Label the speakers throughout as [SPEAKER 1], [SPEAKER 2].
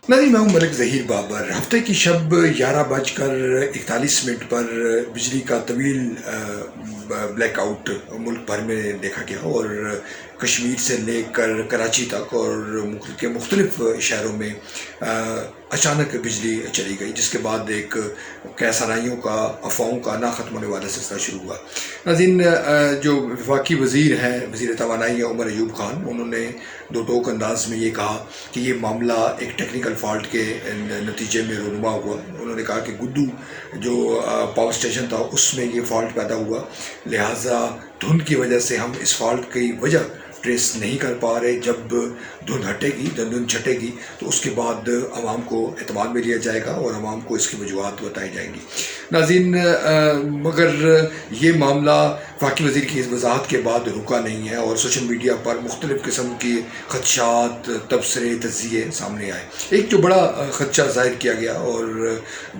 [SPEAKER 1] ناظرین، میں ہوں ملک ظہیر بابر۔ ہفتے کی شب 11:41 پر بجلی کا طویل بلیک آؤٹ ملک بھر میں دیکھا گیا اور کشمیر سے لے کر کراچی تک اور ملک کے مختلف شہروں میں اچانک بجلی چلی گئی، جس کے بعد ایک کیسرائیوں کا، افواہوں کا نہ ختم ہونے والا سلسلہ شروع ہوا۔ ناظرین، جو وفاقی وزیر ہیں، وزیر توانائی عمر ایوب خان، انہوں نے دو ٹوک انداز میں یہ کہا کہ یہ معاملہ ایک ٹیکنیکل فالٹ کے نتیجے میں رونما ہوا۔ انہوں نے کہا کہ گڈو جو پاور اسٹیشن تھا اس میں یہ فالٹ پیدا ہوا، لہٰذا دھند کی وجہ سے ہم اس فالٹ کی وجہ ٹریس نہیں کر پا رہے۔ جب دھند ہٹے گی، دھند چھٹے گی تو اس کے بعد عوام کو اعتماد میں لیا جائے گا اور عوام کو اس کی وجوہات بتائی جائیں گی۔ ناظرین، مگر یہ معاملہ وفاقی وزیر کی اس وضاحت کے بعد رکا نہیں ہے اور سوشل میڈیا پر مختلف قسم کی خدشات، تبصرے، تجزیے سامنے آئے۔ ایک جو بڑا خدشہ ظاہر کیا گیا اور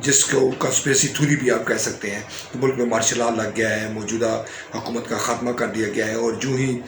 [SPEAKER 1] جس کو کنسپریسی تھیوری بھی آپ کہہ سکتے ہیں، ملک میں مارشل لا لگ گیا ہے، موجودہ حکومت کا خاتمہ کر دیا گیا ہے اور جو ہی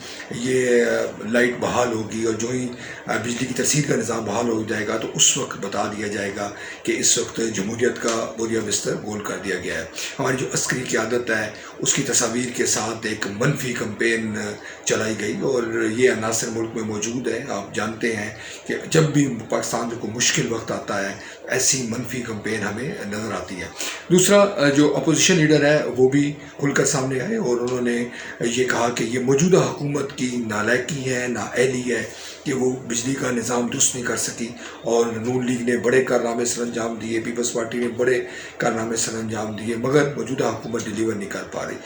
[SPEAKER 1] یہ لائٹ بحال ہوگی اور جو ہی بجلی کی ترسیل کا نظام بحال ہو جائے گا تو اس وقت بتا دیا جائے گا کہ اس وقت جمہوریت کا بوریا بستر گول کر دیا گیا ہے۔ ہماری جو عسکری قیادت ہے اس کی تصاویر کے ساتھ ایک منفی کمپین چلائی گئی اور یہ عناصر ملک میں موجود ہے۔ آپ جانتے ہیں کہ جب بھی پاکستان کو مشکل وقت آتا ہے ایسی منفی کمپین ہمیں نظر آتی ہے۔ دوسرا، جو اپوزیشن لیڈر ہے وہ بھی کھل کر سامنے آئے اور انہوں نے یہ کہا کہ یہ موجودہ حکومت کی نالائکی ہے، نااہلی ہے کہ وہ بجلی کا نظام درست نہیں کر سکی اور نون لیگ نے بڑے کارنامے سر انجام دیے، پیپلز پارٹی نے بڑے کارنامے سر انجام دیے، مگر موجودہ حکومت ڈیلیور نہیں کر پا رہی۔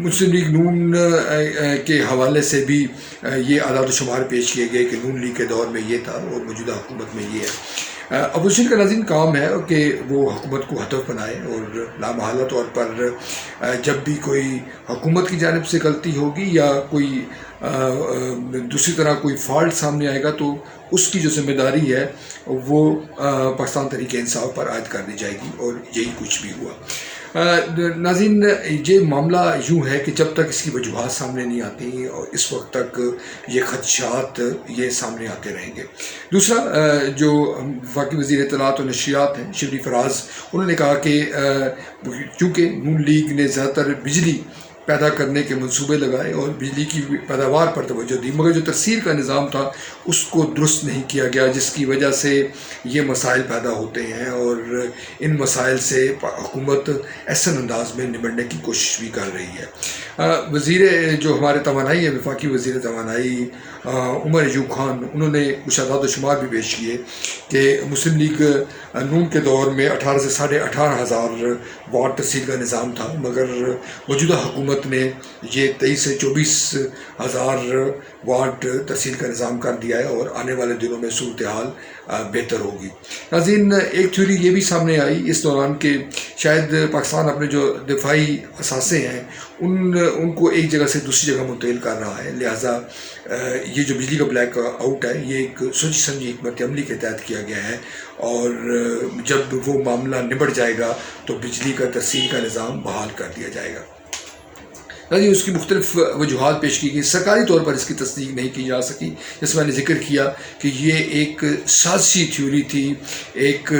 [SPEAKER 1] مسلم لیگ نون کے حوالے سے بھی یہ اعداد و شمار پیش کیے گئے کہ نون لیگ کے دور میں یہ تھا اور موجودہ حکومت میں یہ ہے۔ اپوزیشن کا ناظرین کام ہے کہ وہ حکومت کو ہدف بنائے اور لامحالہ طور پر جب بھی کوئی حکومت کی جانب سے غلطی ہوگی یا کوئی دوسری طرح کوئی فالٹ سامنے آئے گا تو اس کی جو ذمہ داری ہے وہ پاکستان تحریک انصاف پر عائد کر دی جائے گی اور یہی کچھ بھی ہوا۔ ناظرین، یہ معاملہ یوں ہے کہ جب تک اس کی وجوہات سامنے نہیں آتی اور اس وقت تک یہ خدشات یہ سامنے آتے رہیں گے۔ دوسرا، جو وفاقی وزیر اطلاعات و نشریات ہیں شبلی فراز، انہوں نے کہا کہ چونکہ نون لیگ نے زیادہ تر بجلی پیدا کرنے کے منصوبے لگائے اور بجلی کی پیداوار پر توجہ دی، مگر جو ترسیل کا نظام تھا اس کو درست نہیں کیا گیا، جس کی وجہ سے یہ مسائل پیدا ہوتے ہیں اور ان مسائل سے حکومت احسن انداز میں نمٹنے کی کوشش بھی کر رہی ہے۔ وزیر جو ہمارے توانائی ہے، وفاقی وزیر توانائی عمر ایوب خان، انہوں نے کچھ اعداد و شمار بھی پیش کیے کہ مسلم لیگ نون کے دور میں 18 سے 18,500 واٹ ترسیل کا نظام تھا، مگر موجودہ حکومت نے یہ 23 سے 24,000 واٹ ترسیل کا نظام کر دیا ہے اور آنے والے دنوں میں صورتحال بہتر ہوگی۔ ناظرین، ایک تھیوری یہ بھی سامنے آئی اس دوران کہ شاید پاکستان اپنے جو دفاعی اثاثے ہیں ان کو ایک جگہ سے دوسری جگہ منتقل کر رہا ہے، لہٰذا یہ جو بجلی کا بلیک آؤٹ ہے یہ ایک سوچی سمجھی حکمت عملی کے تحت کیا گیا ہے اور جب وہ معاملہ نبٹ جائے گا تو بجلی کا ترسیل کا نظام بحال کر دیا جائے گا۔ اس کی مختلف وجوہات پیش کی گئی، سرکاری طور پر اس کی تصدیق نہیں کی جا سکی، جس میں نے ذکر کیا کہ یہ ایک سازشی تھیوری تھی، ایک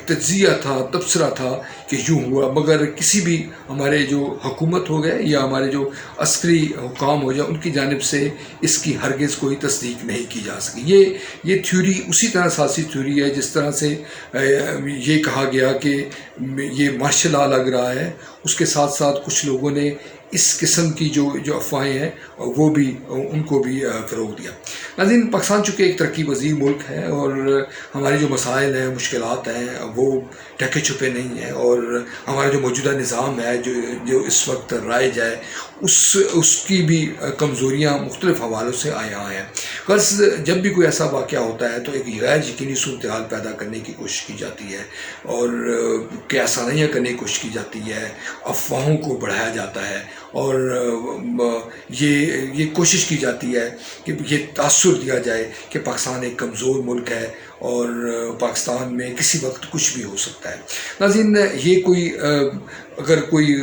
[SPEAKER 1] تجزیہ تھا، تبصرہ تھا کہ یوں ہوا، مگر کسی بھی ہمارے جو حکومت ہو گئے یا ہمارے جو عسکری حکام ہو جائے ان کی جانب سے اس کی ہرگز کوئی تصدیق نہیں کی جا سکی۔ یہ تھیوری اسی طرح سازشی تھیوری ہے جس طرح سے یہ کہا گیا کہ یہ مارشل لا لگ رہا ہے، اس کے ساتھ ساتھ کچھ لوگوں نے اس قسم کی جو افواہیں ہیں وہ بھی ان کو بھی فروغ دیا۔ ناظرین، پاکستان چونکہ ایک ترقی پذیر ملک ہے اور ہمارے جو مسائل ہیں، مشکلات ہیں وہ ڈھکے چھپے نہیں ہیں اور ہمارا جو موجودہ نظام ہے جو اس وقت رائج ہے اس کی بھی کمزوریاں مختلف حوالوں سے آیا ہیں۔ غرض جب بھی کوئی ایسا واقعہ ہوتا ہے تو ایک غیر یقینی صورتحال پیدا کرنے کی کوشش کی جاتی ہے اور آسانیاں کرنے کی کوشش کی جاتی ہے، افواہوں کو بڑھایا جاتا ہے اور یہ کوشش کی جاتی ہے کہ یہ تاثر دیا جائے کہ پاکستان ایک کمزور ملک ہے اور پاکستان میں کسی وقت کچھ بھی ہو سکتا ہے۔ ناظرین، یہ کوئی اگر کوئی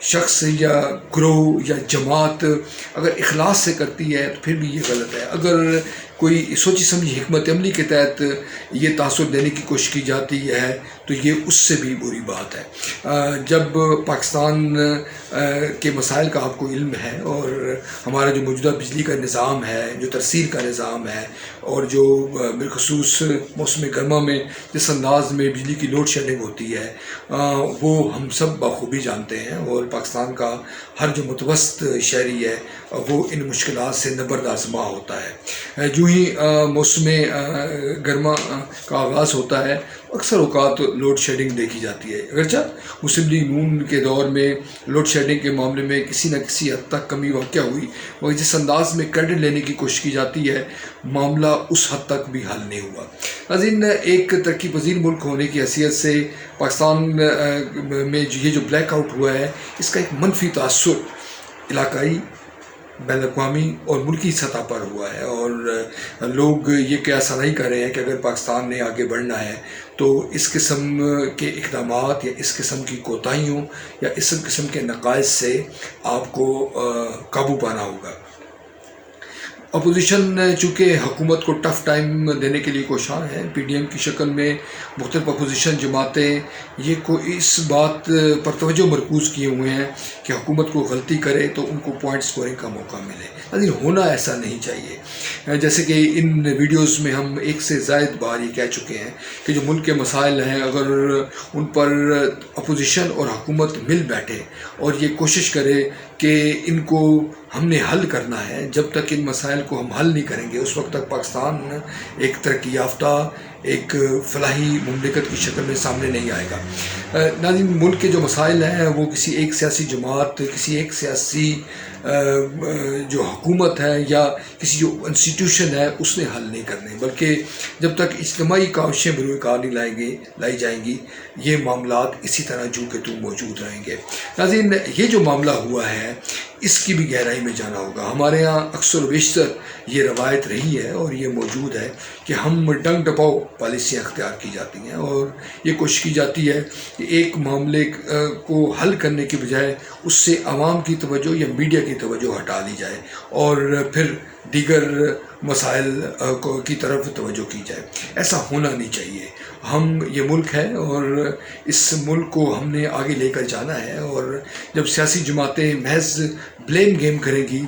[SPEAKER 1] شخص یا گروہ یا جماعت اگر اخلاص سے کرتی ہے تو پھر بھی یہ غلط ہے. اگر کوئی سوچی سمجھی حکمت عملی کے تحت یہ تاثر دینے کی کوشش کی جاتی ہے تو یہ اس سے بھی بری بات ہے. جب پاکستان کے مسائل کا آپ کو علم ہے اور ہمارا جو موجودہ بجلی کا نظام ہے، جو ترسیل کا نظام ہے، اور جو بالخصوص موسم گرما میں جس انداز میں بجلی کی لوڈ شیڈنگ ہوتی ہے وہ ہم سب بخوبی جانتے ہیں، اور پاکستان کا ہر جو متوسط شہری ہے وہ ان مشکلات سے نبردآزما ہوتا ہے. جو ہی موسم گرما کا آغاز ہوتا ہے اکثر اوقات لوڈ شیڈنگ دیکھی جاتی ہے. اگرچہ مسلم لیگ نون کے دور میں لوڈ شیڈنگ کے معاملے میں کسی نہ کسی حد تک کمی واقع ہوئی، مگر جس انداز میں کریڈٹ لینے کی کوشش کی جاتی ہے معاملہ اس حد تک بھی حل نہیں ہوا. ناظرین، ایک ترقی پذیر ملک ہونے کی حیثیت سے پاکستان میں یہ جو بلیک آؤٹ ہوا ہے اس کا ایک منفی تاثر علاقائی، بین الاقوامی اور ملکی سطح پر ہوا ہے، اور لوگ یہ قیاس نہیں کر رہے ہیں کہ اگر پاکستان نے آگے بڑھنا ہے تو اس قسم کے اقدامات یا اس قسم کی کوتاہیوں یا اس قسم کے نقائص سے آپ کو قابو پانا ہوگا. اپوزیشن چونکہ حکومت کو ٹف ٹائم دینے کے لیے کوشاں ہے، پی ڈی ایم کی شکل میں مختلف اپوزیشن جماعتیں یہ اس بات پر توجہ مرکوز کیے ہوئے ہیں کہ حکومت کو غلطی کرے تو ان کو پوائنٹ سکورنگ کا موقع ملے. لیکن ہونا ایسا نہیں چاہیے. جیسے کہ ان ویڈیوز میں ہم ایک سے زائد بار یہ کہہ چکے ہیں کہ جو ملک کے مسائل ہیں اگر ان پر اپوزیشن اور حکومت مل بیٹھے اور یہ کوشش کرے کہ ان کو ہم نے حل کرنا ہے، جب تک ان مسائل کو ہم حل نہیں کریں گے اس وقت تک پاکستان ایک ترقی یافتہ ایک فلاحی مملکت کی شکل میں سامنے نہیں آئے گا. ناظرین، ملک کے جو مسائل ہیں وہ کسی ایک سیاسی جماعت، کسی ایک سیاسی جو حکومت ہے یا کسی جو انسٹیٹیوشن ہے اس نے حل نہیں کرنے، بلکہ جب تک اجتماعی کاوشیں بروئے کار نہیں لائی جائیں گی یہ معاملات اسی طرح جو کہ تو موجود رہیں گے. ناظرین، یہ جو معاملہ ہوا ہے اس کی بھی گہرائی میں جانا ہوگا. ہمارے ہاں اکثر و بیشتر یہ روایت رہی ہے اور یہ موجود ہے کہ ہم ڈنگ ڈپاؤ پالیسیاں اختیار کی جاتی ہیں اور یہ کوشش کی جاتی ہے کہ ایک معاملے کو حل کرنے کی بجائے اس سے عوام کی توجہ یا میڈیا کی توجہ ہٹا لی جائے اور پھر دیگر مسائل کی طرف توجہ کی جائے. ایسا ہونا نہیں چاہیے. ہم یہ ملک ہے اور اس ملک کو ہم نے آگے لے کر جانا ہے، اور جب سیاسی جماعتیں محض بلیم گیم کریں گی،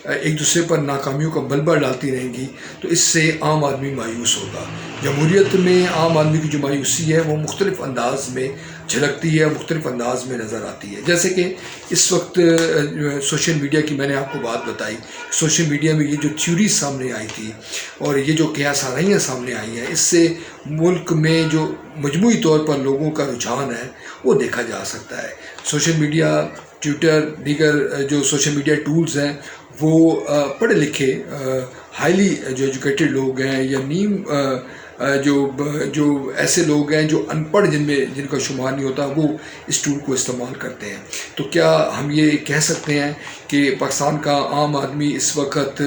[SPEAKER 1] ایک دوسرے پر ناکامیوں کا ملبہ ڈالتی رہیں گی تو اس سے عام آدمی مایوس ہوگا. جمہوریت میں عام آدمی کی جو مایوسی ہے وہ مختلف انداز میں جھلکتی ہے، مختلف انداز میں نظر آتی ہے. جیسے کہ اس وقت سوشل میڈیا کی میں نے آپ کو بات بتائی، سوشل میڈیا میں یہ جو تھیوری سامنے آئی تھی اور یہ جو قیاس آرائیاں سامنے آئی ہیں، اس سے ملک میں جو مجموعی طور پر لوگوں کا رجحان ہے وہ دیکھا جا سکتا ہے. سوشل میڈیا، ٹویٹر، دیگر جو سوشل میڈیا ٹولز ہیں وہ پڑھے لکھے ہائیلی جو ایجوکیٹڈ لوگ ہیں یا جو ایسے لوگ ہیں جو ان پڑھ جن کا شمار نہیں ہوتا وہ اس ٹول کو استعمال کرتے ہیں. تو کیا ہم یہ کہہ سکتے ہیں کہ پاکستان کا عام آدمی اس وقت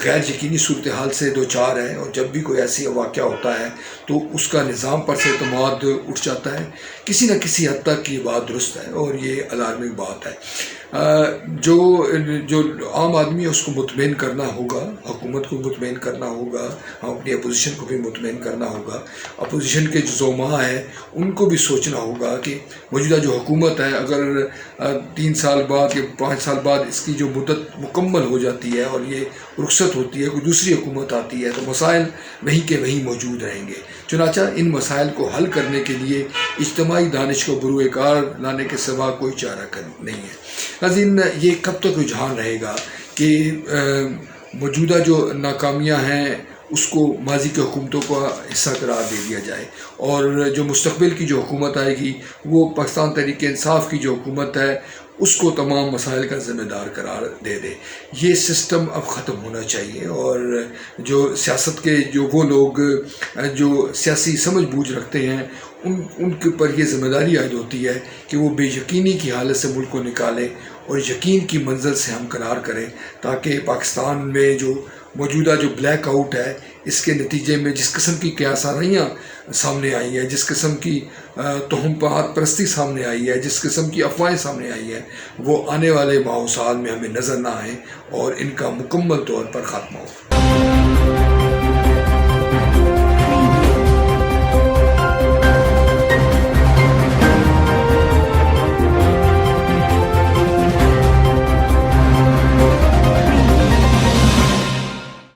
[SPEAKER 1] غیر یقینی صورتحال سے دوچار ہے اور جب بھی کوئی ایسی واقعہ ہوتا ہے تو اس کا نظام پر سے اعتماد اٹھ جاتا ہے؟ کسی نہ کسی حد تک یہ بات درست ہے اور یہ الارمنگ بات ہے. جو عام آدمی ہے اس کو مطمئن کرنا ہوگا، حکومت کو مطمئن کرنا ہوگا، ہم اپنی اپوزیشن کو بھی مطمئن کرنا ہوگا. اپوزیشن کے جو زعماء ہیں ان کو بھی سوچنا ہوگا کہ موجودہ جو حکومت ہے اگر 3 سال بعد یا 5 سال بعد اس کی جو مدت مکمل ہو جاتی ہے اور یہ رخصت ہوتی ہے، کوئی دوسری حکومت آتی ہے تو مسائل وہیں کے وہیں موجود رہیں گے. چنانچہ ان مسائل کو حل کرنے کے لیے اجتماعی دانش کو بروئے کار لانے کے سوا کوئی چارہ نہیں ہے. ناظرین، یہ کب تک رجحان رہے گا کہ موجودہ جو ناکامیاں ہیں اس کو ماضی کی حکومتوں کا حصہ قرار دے دیا جائے اور جو مستقبل کی جو حکومت آئے گی وہ پاکستان تحریک انصاف کی جو حکومت ہے اس کو تمام مسائل کا ذمہ دار قرار دے دے. یہ سسٹم اب ختم ہونا چاہیے اور جو سیاست کے وہ لوگ جو سیاسی سمجھ بوجھ رکھتے ہیں ان کے اوپر یہ ذمہ داری عائد ہوتی ہے کہ وہ بے یقینی کی حالت سے ملک کو نکالیں اور یقین کی منزل سے ہمکنار کریں تاکہ پاکستان میں جو موجودہ جو بلیک آؤٹ ہے اس کے نتیجے میں جس قسم کی قیاس آرائیاں سامنے آئی ہیں، جس قسم کی توہم پرستی سامنے آئی ہے، جس قسم کی افواہیں سامنے آئی ہیں، وہ آنے والے ماہ و سال میں ہمیں نظر نہ آئیں اور ان کا مکمل طور پر خاتمہ ہو۔